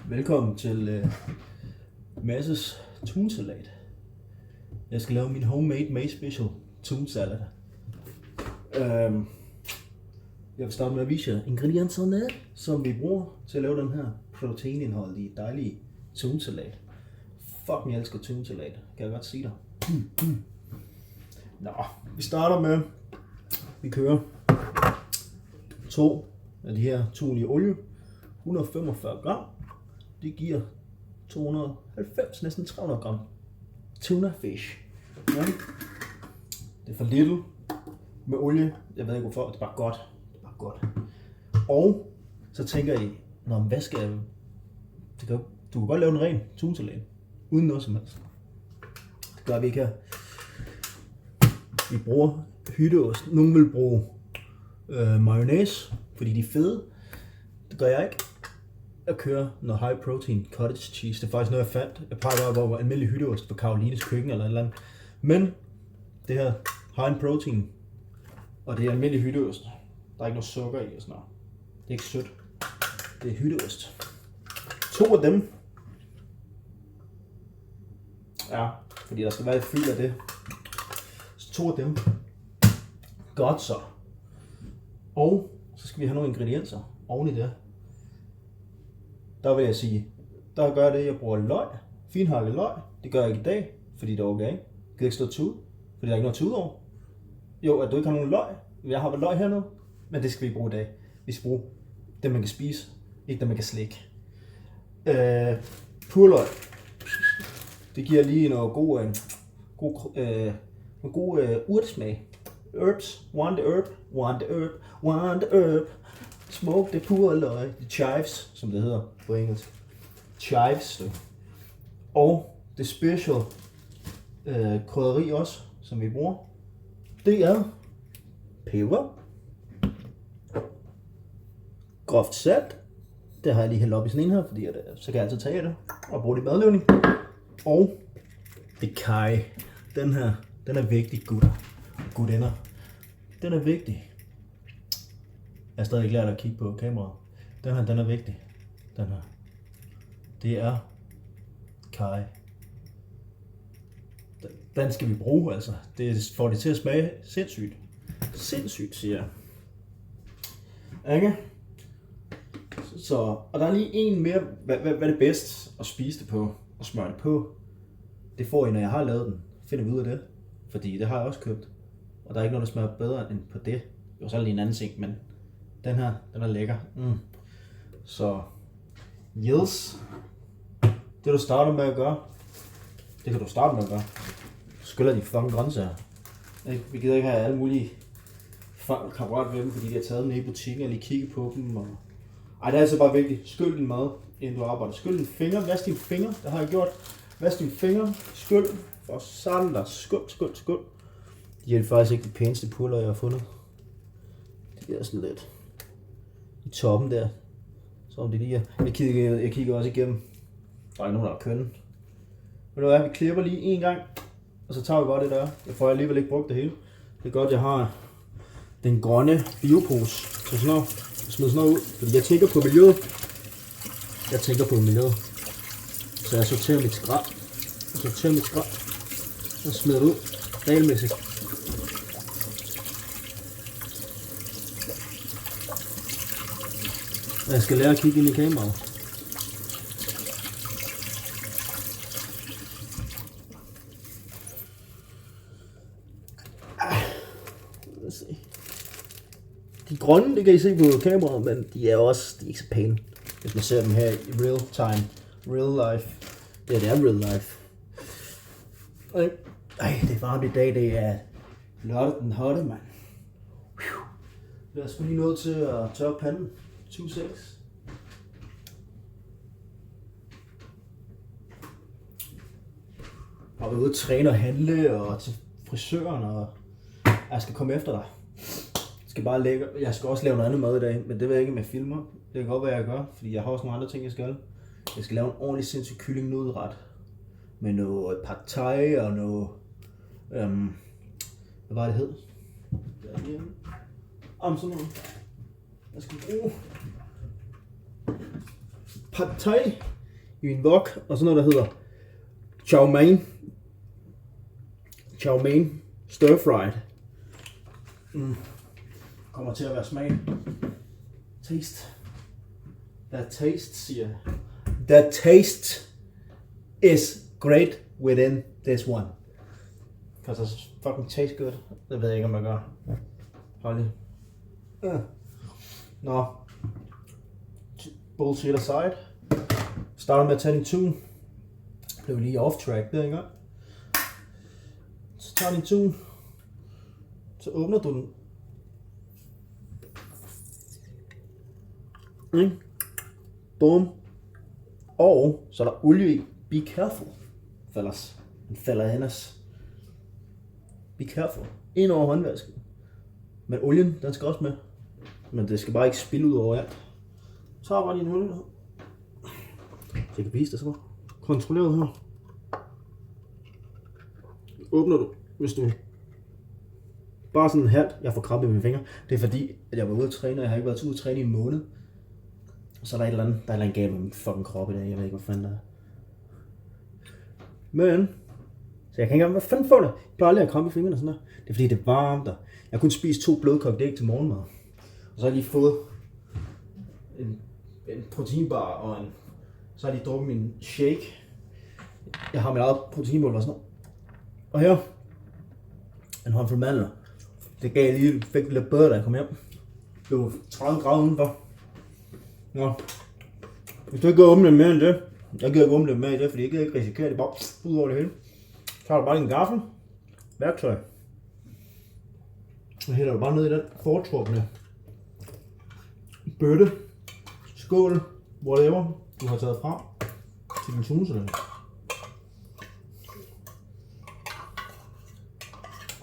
Velkommen til Masses tunsalat. Jeg skal lave min homemade May Special tunsalad. Jeg vil starte med at vise jer ingredienserne, som vi bruger til at lave den her proteinindholdige dejlige tunsalat. Fuck, jeg elsker tunsalat, kan jeg godt sige dig. Nå, vi starter med, vi kører 2 af de her tun i olie, 145 gram. Det giver 290, næsten 300 gram tuna fish. Ja. Det er for lidt med olie. Jeg ved ikke hvorfor, det er bare godt. Det er bare godt. Og så tænker I, hvad skal jeg... Du kan godt lave en ren tunsalat, uden noget som helst. Det gør vi ikke her. Vi bruger hytteost. Nogle vil bruge mayonnaise, fordi de er fede. Det gør jeg ikke. Jeg kører noget high protein cottage cheese. Det er faktisk noget jeg fandt. Jeg plejer bare at almindelig hytteost på Karolines køkken eller et eller andet. Men det her high protein, og det er almindelig hytteost. Der er ikke noget sukker i og sådan noget. Det er ikke sødt. Det er hytteost. 2 af dem. Ja, fordi der skal være et fyld af det. Så 2 af dem. Godt så. Og så skal vi have nogle ingredienser oven i det. Der vil jeg sige, der gør jeg det, jeg bruger løg, finhakket løg. Det gør jeg ikke i dag, fordi det er okay. Jeg kan ikke stå tude, fordi der er ikke noget tude over. Jo, at du ikke har nogen løg. Jeg har vel løg hernede, men det skal vi ikke bruge i dag. Vi skal bruge det, man kan spise, ikke det, man kan slikke. Purløg. Det giver lige noget god urtsmag. Herbs, want the herb, want the herb, want the herb. Smoke det purløg, the chives, som det hedder på engelsk. Chives. Og det special krydderi også, som vi bruger, det er peber, groft salt. Det har jeg lige hældt op i sådan en her, fordi så kan jeg altid tage det og bruge det i madlavning. Og det kaj. Den her, den er vigtig, gutter. Gutinder. Den er vigtig. Jeg har stadig ikke lært at kigge på kameraet. Den her, den er vigtig. Den her. Det er kaj. Den skal vi bruge, altså. Det får det til at smage sindssygt. Sindssygt, siger jeg. Okay? Så, og der er lige en mere. Hvad er det bedst at spise det på og smøre det på? Det får I, når jeg har lavet den. Finder vi ud af det. Fordi det har jeg også købt. Og der er ikke noget, der smager bedre end på det. Jo, så er det lige en anden ting, men den her, den er lækker. Så, yes. Det du starter med at gøre, det kan du starte med at gøre. Skyller de fucking grøntsager. Vi gider ikke have alle mulige kammerater ved dem, fordi de har taget dem i butikken og lige kigget på dem. Og... Ej, det er altså bare vigtigt. Skyld din mad, inden du arbejder. Skyld dine fingre, vask dine fingre, det har jeg gjort. Vask dine fingre, skyld, for sådan der. Skål. De er faktisk ikke de pæneste puller, jeg har fundet. De er sådan lidt i toppen der. Så om det lige er. Jeg kigger også igennem. Der er ikke nogen, der er kønne. Men nu er vi klipper lige en gang. Og så tager vi bare det der. Jeg får alligevel ikke brugt det hele. Det er godt, jeg har den grønne biopose. Så sådan noget. Jeg smider sådan noget ud. Fordi jeg tænker på miljøet. Så jeg sorterer mit skrald. Og smider det ud. Regelmæssigt. Jeg skal lære at kigge ind i kameraet. Lad os se. De grønne, det kan I se på kameraet, men de er ikke så pæne. Hvis man ser dem her i real time, real life. Ja, det er real life. Ej, det er varmt i dag, det er lørdag den hotte, mand. Lad os lige nødt til at tørre panden. 2,6. Og vi er ude at træne og handle og til frisøren, og jeg skal komme efter dig. Jeg skal også lave noget andet mad i dag, men det ved jeg ikke, om jeg filmer. Det kan godt være, jeg gør, fordi jeg har også nogle andre ting, jeg skal. Jeg skal lave en ordentlig sindssyg kyllingnudelret med noget pad thai og noget... hvad var det hed? Sådan noget. Jeg skal bruge pad thai i en wok, og sådan noget, der hedder chow mein stir fried. Kommer til at være smag. Taste. That taste, siger jeg. That taste is great within this one. Because it's fucking taste good. Det ved jeg ikke, om jeg gør. Hold lige. Nå. Bullshit aside. Starter med at tage din tune. Det var lige off track der engang. Så tager din tune. Så åbner du den. Boom. Og så er der olie i. Be careful, fellas. Den falder hen os. Be careful. Ind over håndvasken. Men olien, den skal også med. Men det skal bare ikke spille ud over alt. Så har bare din olie. Så jeg kan vise det så kontrolleret her. Åbner du, hvis du bare sådan halvt. Jeg får krabbe i mine fingre. Det er fordi, at jeg var ude at træne, og jeg har ikke været ude at træne i en måned. Så er der et eller andet galt med min fucking krop i dag. Jeg ved ikke, hvad fanden der er. Men, så jeg kan ikke engang, hvad fanden får det? Jeg plejer aldrig at krampe i fingrene og sådan der. Det er fordi, det er varmt der. Jeg har kun spist 2 blødkogte æg til morgenmad. Og så har jeg lige fået en proteinbar og så har jeg lige drukket min shake. Jeg har mit eget proteinmål og sådan noget. Og her, en håndfuld mandler. Det gav jeg lige, fik lidt bedre, da jeg kom hjem. Det var 30 grader udenfor. Nå. Hvis du ikke kan åbne det mere end det, jeg gider ikke åbne det mere end det, fordi jeg gider ikke risikere det bare ud over det hele. Så har du bare din gaffel, værktøj. Så hælder du bare ned i den foretrukne bøtte, skål, whatever du har taget fra til din tunesalat.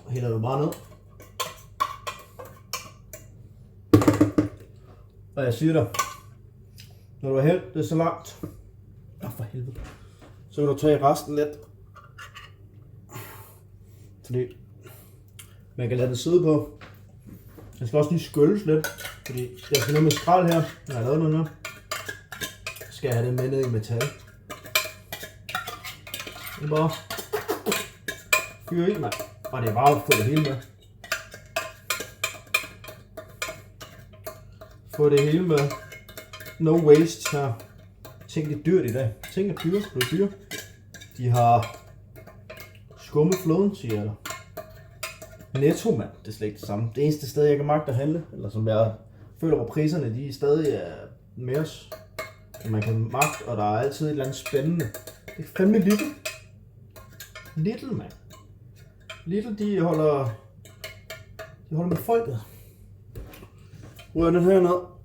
Og hælder du bare ned. Og jeg siger dig, når du har hældt det så langt, for helvede, så kan du tage resten lidt. Fordi man kan lade det sidde på. Jeg skal også lige skylles lidt, fordi jeg skal noget med skrald her, når jeg har lavet noget. Skal jeg have det med ned i metal. Det er bare fyre i, mand. Og det er bare at få det hele med. Få det hele med. No waste her. Tænk, det er dyrt i dag. Tænk, at dyr. De har skummet floden, siger jeg. Netto, mand. Det er slet ikke det samme. Det eneste sted, jeg kan magte at handle, eller som jeg føler, hvor priserne de stadig er med os. Man kan magte, og der er altid et eller andet spændende. Det er fandme Lidl. Lidl, mand. Lidl, de holder med folket. Rører den her ned.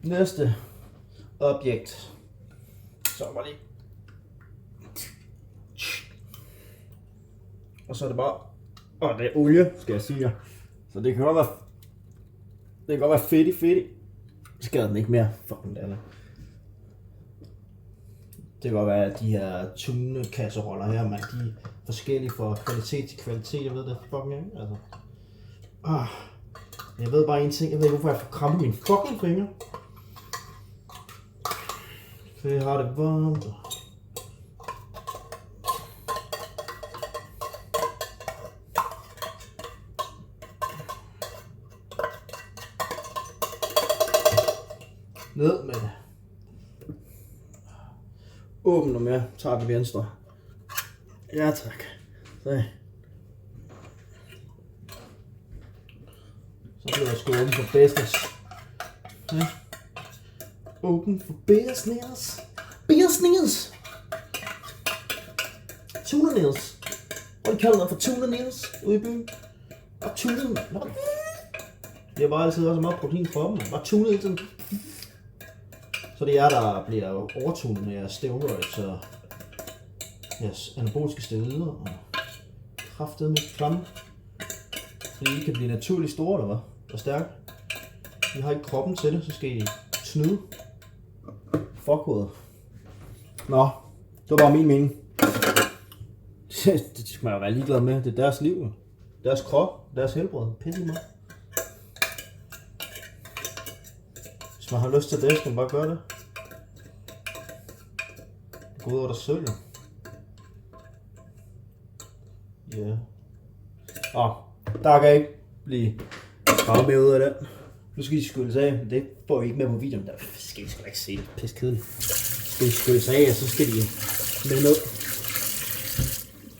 Næste objekt. Så var det. Og så er det bare. Og det er olie, skal jeg sige. Så det kan godt være fedt. Skader den ikke mere. Fucking det. Det kan godt være, at de her tunekasseroller her, man, de er forskellige fra kvalitet til kvalitet. Jeg ved det fucking ikke. Altså. Jeg ved bare en ting. Jeg ved ikke, hvorfor jeg får krampe mine fucking fingre. For jeg har det varmt. Ned med det. Åbn nu mere. Tager vi venstre. Ja tak. Så bliver jeg sgu åben for business. Ja. Åben for business. Business. Tuna Niels. Hvor de kalder mig for Tuna Niels ude i byen. Bare tunet. Det er bare altid også meget protein for dem. Bare tunet hele tiden. Så det er jer, der bliver overtunet med jeres steroids og jeres anaboliske steroider og kraftedeme klamme. Så I kan blive naturligt store, eller hvad? Og stærke. I har ikke kroppen til det, så skal I snyde. Fuckhovedet. Nå, det var bare min mening. Det skal man jo være ligeglad med. Det er deres liv. Deres krop. Deres helbred. Pisse mig. Hvis man har lyst til det, skal man bare gøre det. Gå ud over dig selv, jo. Ja. Der kan ikke blive meget mere ud af den. Nu skal de skyldes af, men det får vi ikke med på videoen. Der skal vi sgu da ikke se det. Pisse kedeligt. Skal de skyldes af, og så skal de med ned.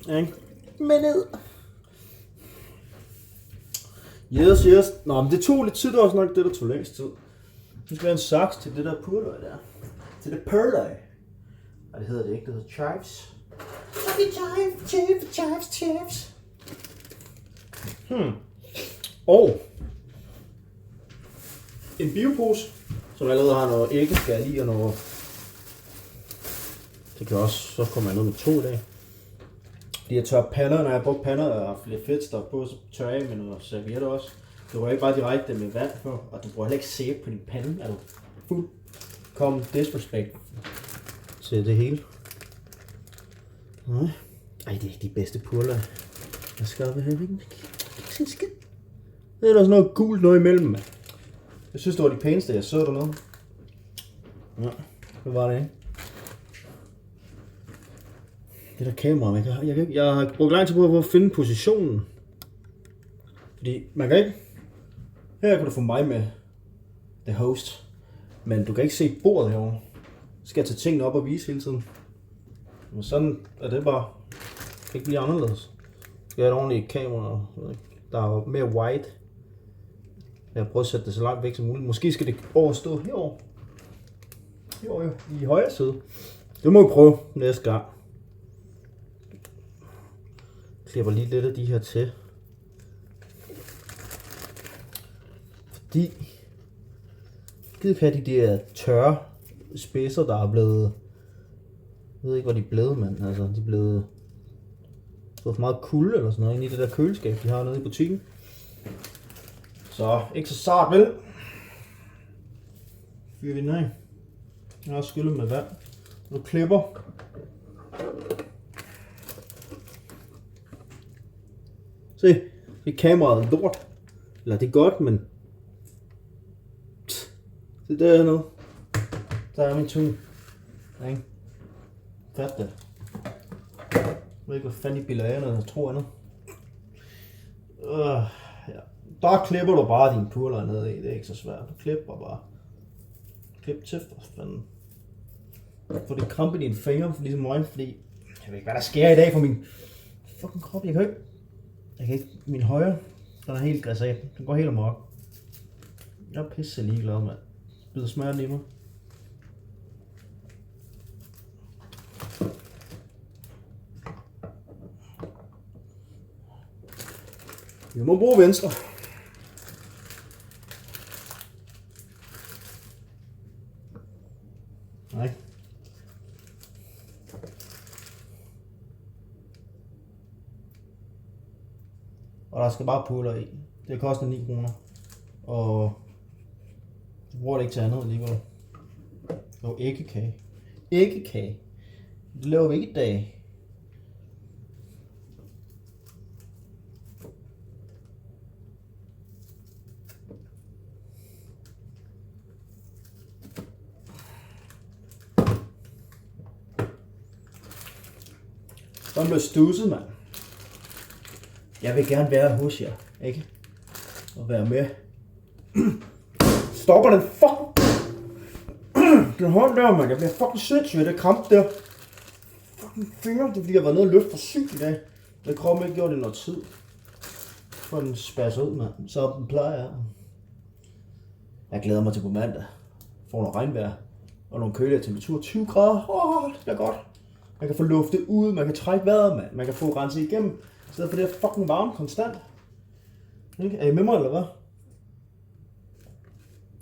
Ja, med ned. Yes. Nå, men det tog lidt tid, det var også nok det, der tog længst tid. Nu skal vi have en saks til det der purløg der. Til det purløg. Nej, det hedder det ikke, det hedder chives. Chives. Og en biopose, som allerede har noget æggeskal i og noget. Det kan også, så kommer jeg ned med 2 i dag. De her tørre pander, når jeg har brugt pander og har lidt fedtstof på, så tørrer jeg med noget servietter også. Du rører ikke bare direkte med vand på, og du bruger heller ikke sæbe på din pande. Er du fuldkommen disrespect til det hele? Nej. Ej, det er ikke de bedste purløg. Jeg skal op her, ikke se skid. Det er der sådan noget gult noget imellem, mand. Jeg synes, det var de pæneste, jeg så dernede. Ja, det var det, ikke? Det der kamera, jeg har brugt lang tid på at finde positionen. Fordi man kan ikke... Her kan du få mig med the host. Men du kan ikke se bordet herovre. Så skal jeg tage tingene op og vise hele tiden. Men sådan er det bare. Det kan ikke blive anderledes. Jeg har et ordentligt kamera, der er mere wide. Jeg har prøvet at sætte det så langt væk som muligt. Måske skal det overstå herovre. Herovre i højre side. Det må vi prøve næste gang. Jeg klipper lige lidt af de her til. Fordi jeg gider ikke have de der tørre spidser, der er blevet... Jeg ved ikke, hvor de er blevet, mand. Altså, de er blevet... for meget kulde eller sådan noget inde i det der køleskab, de har nede i butikken. Så ikke så sart, vel? Fyrer vi den af. Jeg har også skyllet med vand. Nu klipper. Se, det kameraet er lort. Eller det er godt, men... Det der hernede. Der er min tunge. Ja, fat det. Jeg ved ikke, hvad fanden I bilder af, når jeg tror andet. Ja. Der klipper du bare dine purløg ned i, det er ikke så svært. Du klipper bare. Klip til for fanden. Få det krampe i dine fingre, ligesom mig, fordi jeg ved ikke, hvad der sker i dag for min fucking krop. Jeg kan ikke, min højre, den er helt græsat. Den går helt amok. Jeg er pisse ligeglad, mand. Bider smerten i mig. Vi må bruge venstre. Nej. Og der skal bare pulver i. Det koster 9 kroner. Og du bruger det ikke til andet alligevel. Jo, æggekage. Æggekage. Det laver vi ikke i dag. Så blev stusset, mand. Jeg vil gerne være hos jer, ikke? Og være med. Stopper den fucking... den hånd der, mand. Jeg bliver fucking sindssyg af det kramp der. Fucking fingre, det bliver været nede og løfte for sygt i dag. Det kroppen ikke gjort det noget tid. For den spasser ud, mand. Så den plejer jeg. Jeg glæder mig til på mandag. Får noget regnvejr. Og nogle kølige temperaturer. 20 grader. Det bliver godt. Man kan få luftet ud, man kan trække vejret, mand. Man kan få renset igennem, i stedet for det er fucking varme konstant. Ikke? Er I med mig, eller hvad?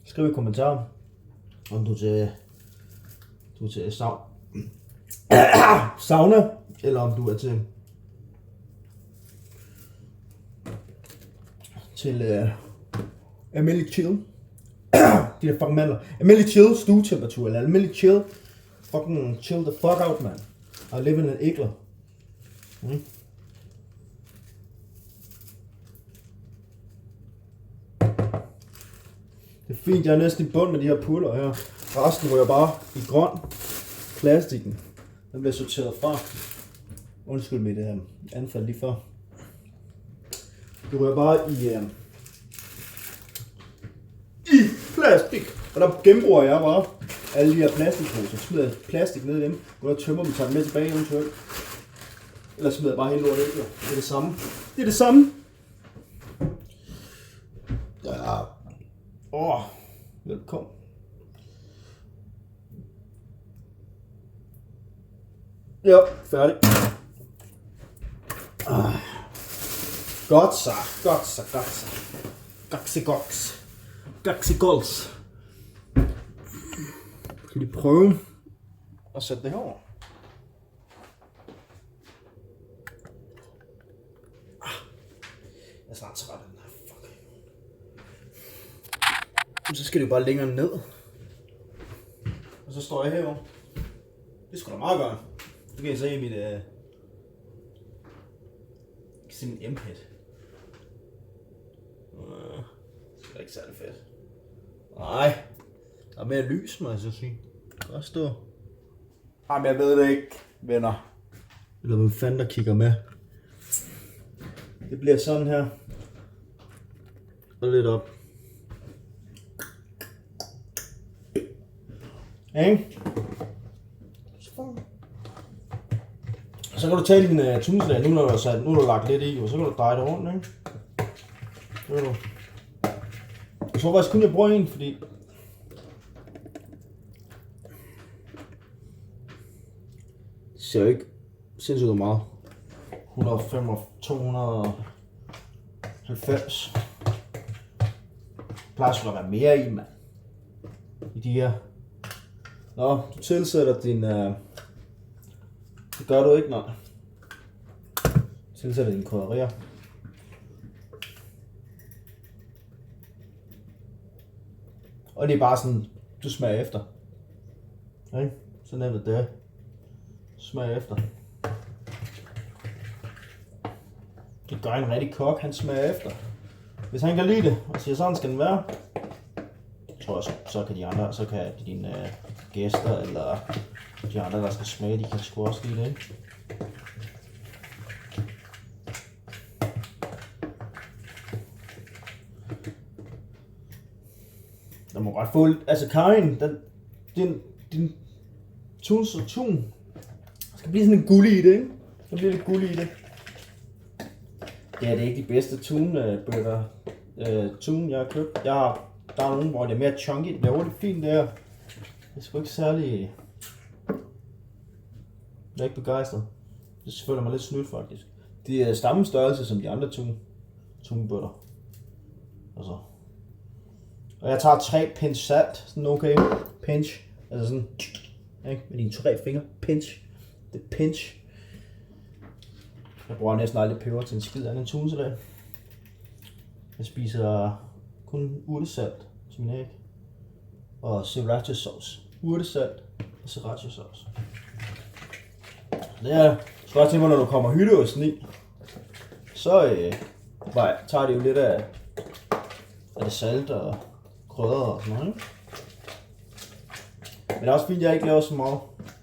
Skriv i kommentaren, om du er til sauna, eller om du er til almindelig chill. De der fucking mandler. Almindelig chill stuetemperatur, eller almindelig chill. Fucking chill the fuck out, man. I live in an igloo. Det er fint, jeg er næsten i bund med de her puller her. Resten ryger bare i grøn plastikken. Den bliver sorteret fra. Undskyld mit anfald lige før. Det rører bare i plastik. Og der genbruger jeg bare alle de her plastikposer. Smider plastik ned i dem. Går og tømmer dem, tager dem med tilbage eventuelt. Eller smider bare hele lortet. Det er det samme. Det er det samme. Ja. Velkommen. Ja, færdig. Godt så. Gaksigols. Skal vi prøve at sætte det herover? Jeg er snart træt af den her. Fuck. Så skal det jo bare længere ned. Og så står jeg herovre. Det skulle da meget godt. Du kan se mit min M-pad. Det er ikke særlig fedt. Nej. Der er mere lys, må jeg så sige. Godt stå. Jamen, jeg ved det ikke, venner. Eller hvad fanden der kigger med. Det bliver sådan her. Og lidt op. Ikke? Så kan du tage din tunslag, nu er du lagt lidt i, og så kan du dreje det rundt, ikke? Jeg tror faktisk kun jeg bruger en, fordi det ser jo ikke sindssygt meget. 105 og 290. Plejer sgu da at være mere i, mand. I de her. Nå, du tilsætter din det gør du ikke, nej. Tilsætter dine krydderier. Og det er bare sådan, du smager efter. Okay? Så nemt det. Smager efter. Det gør en rigtig kok, han smager efter. Hvis han kan lide det, og siger sådan skal den være, tror jeg, så kan de andre, så kan dine gæster eller de andre, der skal smage, de kan sgu også lide det, ikke? Der må godt få, altså Karin, din tun skal blive sådan en gullig i det, ikke? Så bliver det gullig i det. Ja, det er ikke de bedste tunbøtter, jeg har købt. Der er nogen, hvor det er mere chunky, det bliver hurtigt fint der. Det er sgu ikke særlig. Jeg er ikke begejstret. Det føler mig lidt snydt faktisk. De er samme størrelse som de andre tunbøtter. Altså. Og jeg tager 3 pinch salt, sådan okay, pinch, altså sådan, ikke? Med dine 3 fingre, pinch, det er pinch. Jeg bruger næsten aldrig peber til en skid af en tunsalat. Jeg spiser kun urtesalt til min æg, og sriracha sauce, urtesalt og sriracha sauce. Det er sgu også til mig, når du kommer hytteosten i, så tager det jo lidt af det salt og krydder og sådan noget, ikke? Men det er også fint, at jeg ikke laver så meget.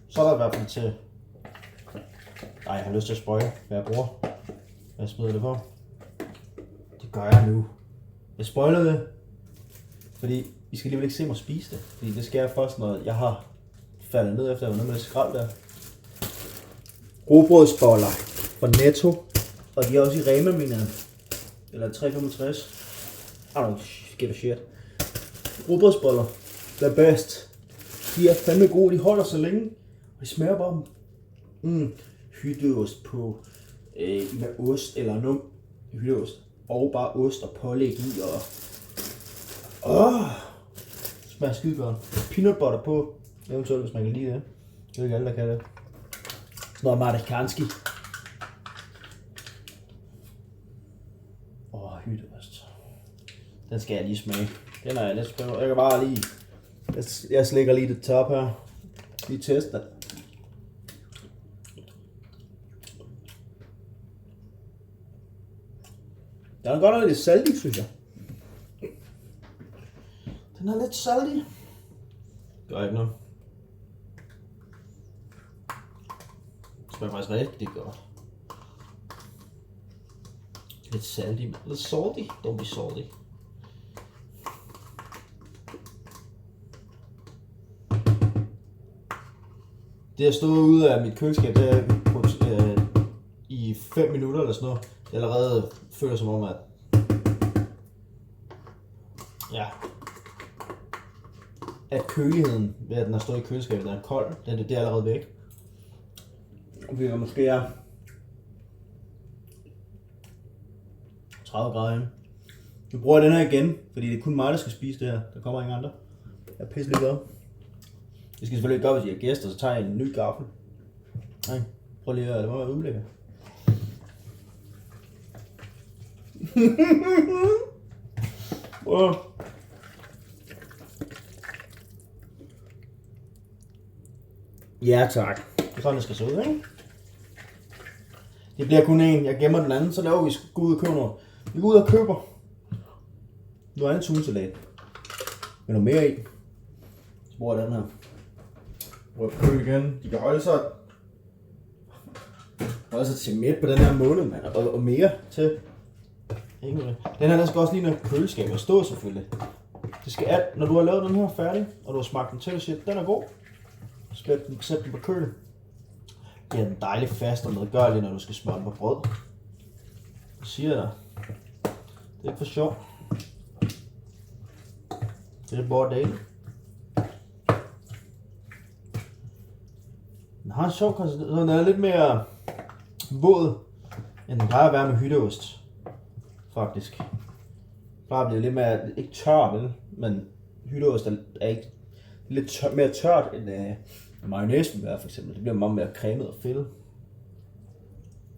Så er der i hvert fald til. Nej, jeg har lyst til at spoile, hvad jeg bruger. Hvad jeg smider det på. Det gør jeg nu. Jeg spoiler det, fordi I skal alligevel ikke se mig spise det. Fordi det skal jeg først, når jeg har faldet ned efter, at jeg var nede med det skrald der. Rugbrødsboller fra Netto. Og de er også i Rema, mener jeg. Eller 3,65. I don't give a shit. Rugbrødsboller, the best. De er fandme gode, de holder så længe. Og de smager bare hytteost på med ost eller noget hytteost. Og bare ost og pålæg i og smager skide godt. Peanut butter på, eventuelt hvis man kan lide det. Det er ikke alle der kan det. Sådan noget Mardekanski. Hytteost. Den skal jeg lige smage. Den er jeg lidt spændende. Jeg kan bare lige. Jeg slikker lige det top her. Lige teste den. Den er godt nok lidt saltig, synes jeg. Den er lidt saltig. Gør ikke noget. Det smager faktisk rigtig godt. Lidt salty, lidt salty. Don't be salty. Det har stået ude af mit køleskab, det er i 5 minutter eller sådan noget. Det allerede føler som om, at at køligheden ved at den har stået i køleskabet, den er kold, det er allerede væk. Og vi måske er 30 grader inde. Nu bruger jeg den her igen, fordi det er kun mig, der skal spise det her. Der kommer ingen andre. Jeg er pisselig glad. Det skal selvfølgelig ikke gøre, hvis I har gæster, så tager jeg en ny gaffel. Nej, prøv lige at lade mig være udblikket. Ja tak. Det er sådan, det skal se ud, ikke? Det bliver kun en. Jeg gemmer den anden, så laver vi gå ud og købe noget. Vi går ud og køber noget andet tunsalat. Med noget mere i. Så bruger jeg den her. Prøv at købe igen. De kan holde sig til midt på den her måned, mand. Og mere til. Den her, der skal også lige noget køleskab og stå selvfølgelig. Det skal når du har lavet den her færdig, og du har smagt den til, og siger, den er god. Så skal du sætte den på køl. Det er den dejligt fast og medgørlig, når du skal smøre den på brød. Jeg siger dig. Det er ikke for sjov. Det er bare dejligt. Den har en sjov konsistens. Den er lidt mere våd, end den plejer at være med hytteost. Faktisk. Den plejer at blive lidt mere, ikke tør vel, men hytteost er ikke lidt mere tørt end mayonnaise vil være for eksempel. Det bliver meget mere cremet og fedtet.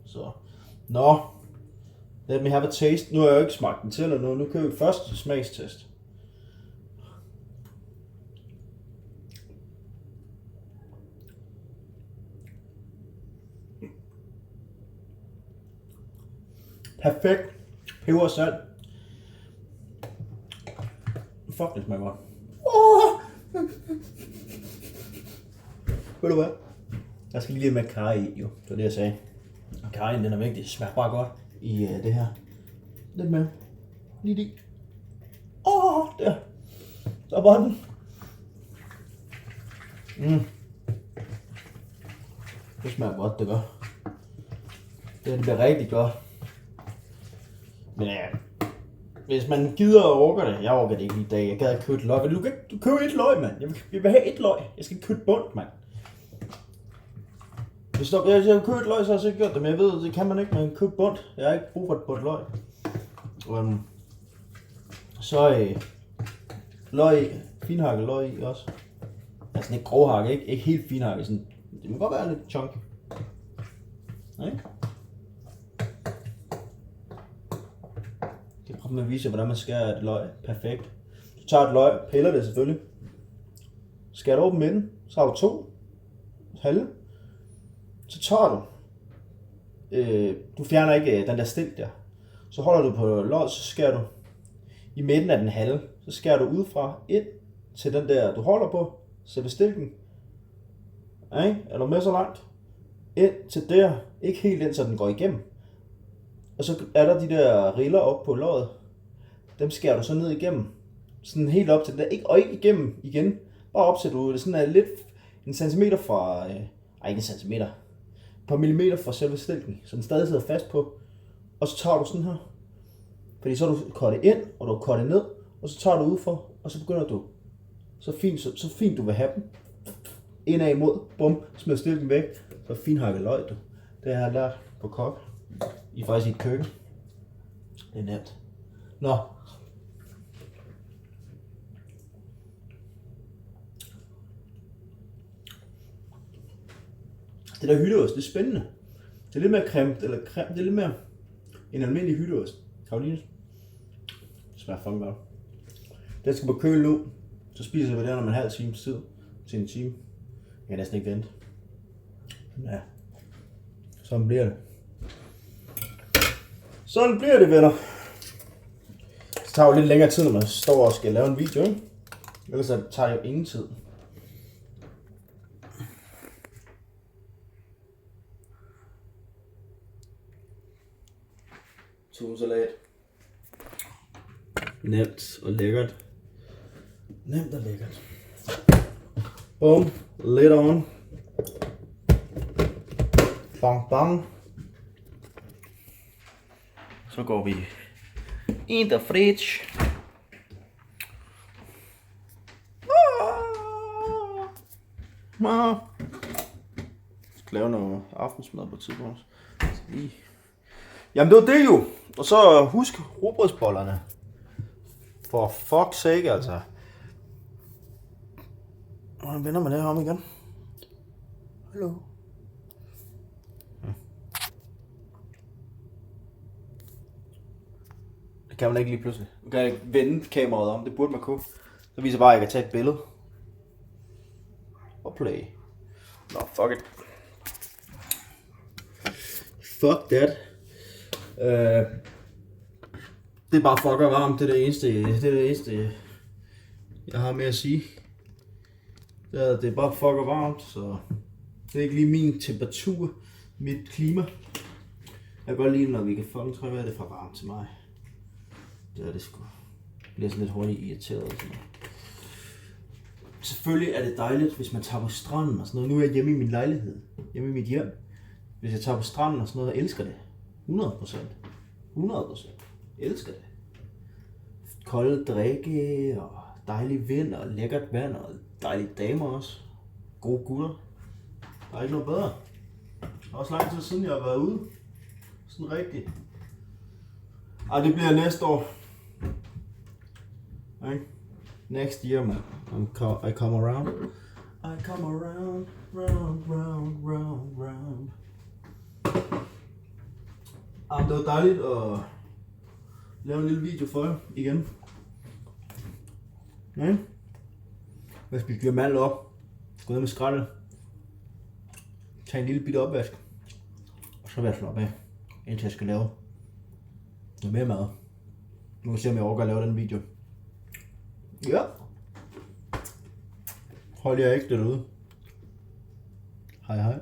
Så. Nå. Let me have a taste. Nu har jeg jo ikke smagt den til eller noget. Nu kører vi først smagstest. Perfekt. Peber og salt. Fuck, det smager godt. Ved du hvad? Jeg skal lige lidt med karry i, jo. Det var det, jeg sagde. Og karryen, den er vigtig. Det smager bare godt i det her. Lidt mere. Lige i. Der. Så var den. Det smager godt, det gør. Det bliver rigtig godt. Men hvis man gider og orker det, jeg orker det ikke i dag, jeg gad ikke købe et løg. Du køber et løg, mand. Jeg vil have et løg. Jeg skal købe et bundt, mand. Hvis jeg køber et løg, så har jeg sikkert gjort det, men jeg ved, det kan man ikke, man køber bundt. Jeg har ikke brug for et bundt løg. Så løg, finhakket løg i også. Altså ikke grovhakket, ikke helt finhakket, sådan. Det må godt være lidt chunky. Ikke? Jeg prøver at vise, hvordan man skærer et løg perfekt. Du tager et løg, piller det selvfølgelig. Skærer det over på midten, så har du 2 halve. Så tager du fjerner ikke den der stilk der. Så holder du på løget, så skærer du i midten af den halve. Så skærer du udefra ind til den der, du holder på, sætter stilken. Er du med så langt? Ind til der, ikke helt ind, så den går igennem. Og så er der de der riller op på låret. Dem skærer du så ned igennem. Sådan helt op til det der. Og ikke igennem igen. Bare op til du. Det sådan er lidt en centimeter fra... ikke en centimeter. Et par millimeter fra selve stilken. Så den stadig sidder fast på. Og så tager du sådan her. Fordi så har du kottet ind, og du har kottet ned. Og så tager du ud for. Og så begynder du. Så fint du vil have dem. Indad imod. Bum. Smider stilken væk. Så finhakket løg du. Det har jeg lært på kok. I faktisk i et køkken. Det er nemt. Nå. Det der hytteost, det er spændende. Det er lidt mere cremt, eller creme, det er lidt mere en almindelig hytteost. Karolines. Det smager fucking godt. Den skal på køl nu. Så spiser vi den om en halv times tid til en time. Jeg kan næsten ikke vente. Ja. Sådan bliver det. Sådan bliver det, venner. Det tager jo lidt længere tid, når man står og skal lave en video, ikke? Ellers så tager det jo ingen tid. tunsalat. Nemt og lækkert. Nemt og lækkert. Bum, lidt on. Bang, bang. Så går vi in the fridge. Jeg skal lave noget aftensmad på et tidspunkt. Jamen det var det jo. Og så husk rugbrødsbollerne. For fuck's sake altså. Hvordan vender man det her om igen? Hallo? Det kan man ikke lige pludselig. Man kan ikke vende kameraet om. Det burde man kunne. Så viser bare, at jeg kan tage et billede. Og play. Nå, fuck it. Fuck that. Det er bare fucker varmt. Det er det eneste, jeg har med at sige. Det er bare fucker varmt, så det er ikke lige min temperatur, mit klima. Jeg kan godt lide, når vi kan fucking trykke, at det er for varmt til mig. Det er det sgu. Jeg bliver sådan lidt hurtigt irriteret og sådan noget. Selvfølgelig er det dejligt, hvis man tager på stranden og sådan noget. Nu er jeg hjemme i min lejlighed, hjemme i mit hjem. Hvis jeg tager på stranden og sådan noget, jeg elsker det. 100%. 100%. Jeg elsker det. Kolde drikke og dejlig vind og lækkert vand og dejlige damer også. Gode gutter. Der er ikke noget bedre. Det er også lang tid siden, jeg har været ude. Sådan rigtigt. Ej, det bliver næste år. Okay. Next year, man. I come around. I come around, round, round, round, round. Det var dejligt at lave en lille video for jer igen. Ja. Jeg skal give mandel op. Gå ned med skraldet. Tag en lille bitte opvask. Og så vil jeg slå op af, indtil jeg skal lave noget mere mad. Nu kan jeg se, om jeg overgår at lave den video. Ja. Hold jer ikke derude. Hej hej.